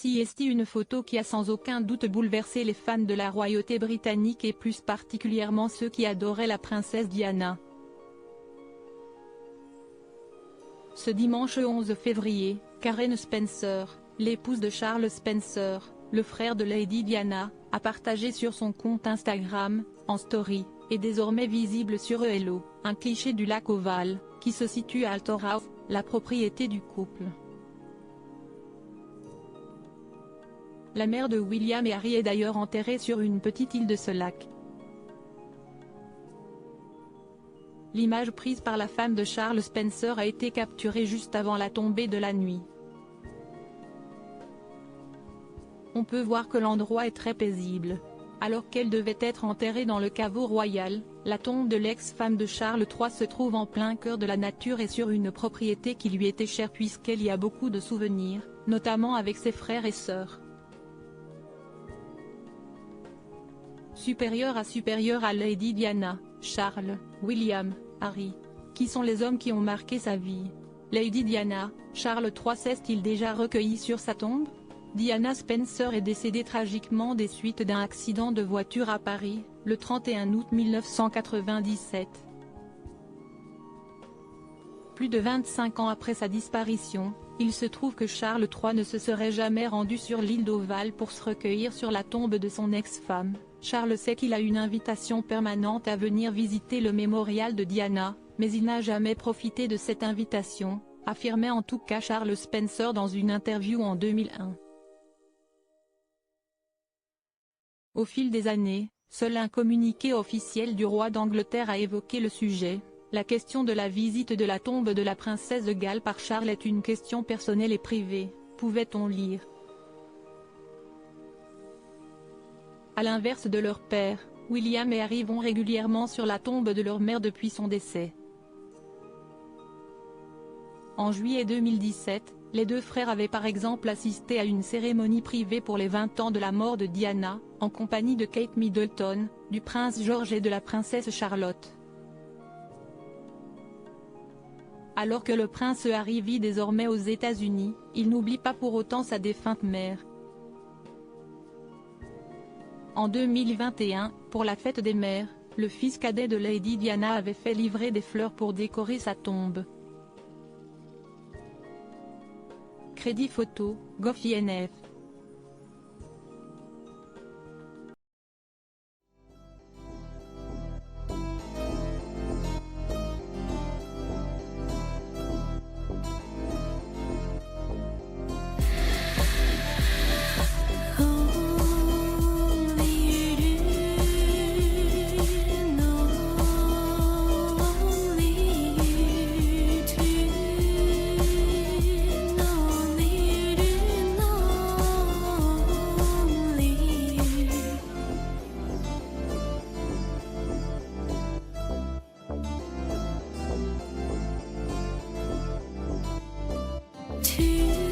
Voici ici une photo qui a sans aucun doute bouleversé les fans de la royauté britannique et plus particulièrement ceux qui adoraient la princesse Diana. Ce dimanche 11 février, Karen Spencer, l'épouse de Charles Spencer, le frère de Lady Diana, a partagé sur son compte Instagram, en story, est désormais visible sur Hello, un cliché du lac Ovale, qui se situe à Altorhouse, la propriété du couple. La mère de William et Harry est d'ailleurs enterrée sur une petite île de ce lac. L'image prise par la femme de Charles Spencer a été capturée juste avant la tombée de la nuit. On peut voir que l'endroit est très paisible. Alors qu'elle devait être enterrée dans le caveau royal, la tombe de l'ex-femme de Charles III se trouve en plein cœur de la nature et sur une propriété qui lui était chère puisqu'elle y a beaucoup de souvenirs, notamment avec ses frères et sœurs. Supérieur à Lady Diana, Charles, William, Harry. Qui sont les hommes qui ont marqué sa vie? Lady Diana, Charles III s'est-il déjà recueilli sur sa tombe? Diana Spencer est décédée tragiquement des suites d'un accident de voiture à Paris, le 31 août 1997. Plus de 25 ans après sa disparition, il se trouve que Charles III ne se serait jamais rendu sur l'île d'Ovale pour se recueillir sur la tombe de son ex-femme. Charles sait qu'il a une invitation permanente à venir visiter le mémorial de Diana, mais il n'a jamais profité de cette invitation, affirmait en tout cas Charles Spencer dans une interview en 2001. Au fil des années, seul un communiqué officiel du roi d'Angleterre a évoqué le sujet. La question de la visite de la tombe de la princesse de Galles par Charles est une question personnelle et privée, pouvait-on lire. À l'inverse de leur père, William et Harry vont régulièrement sur la tombe de leur mère depuis son décès. En juillet 2017, les deux frères avaient par exemple assisté à une cérémonie privée pour les 20 ans de la mort de Diana, en compagnie de Kate Middleton, du prince George et de la princesse Charlotte. Alors que le prince Harry vit désormais aux États-Unis, il n'oublie pas pour autant sa défunte mère. En 2021, pour la fête des mères, le fils cadet de Lady Diana avait fait livrer des fleurs pour décorer sa tombe. Crédit photo, gov.inf. To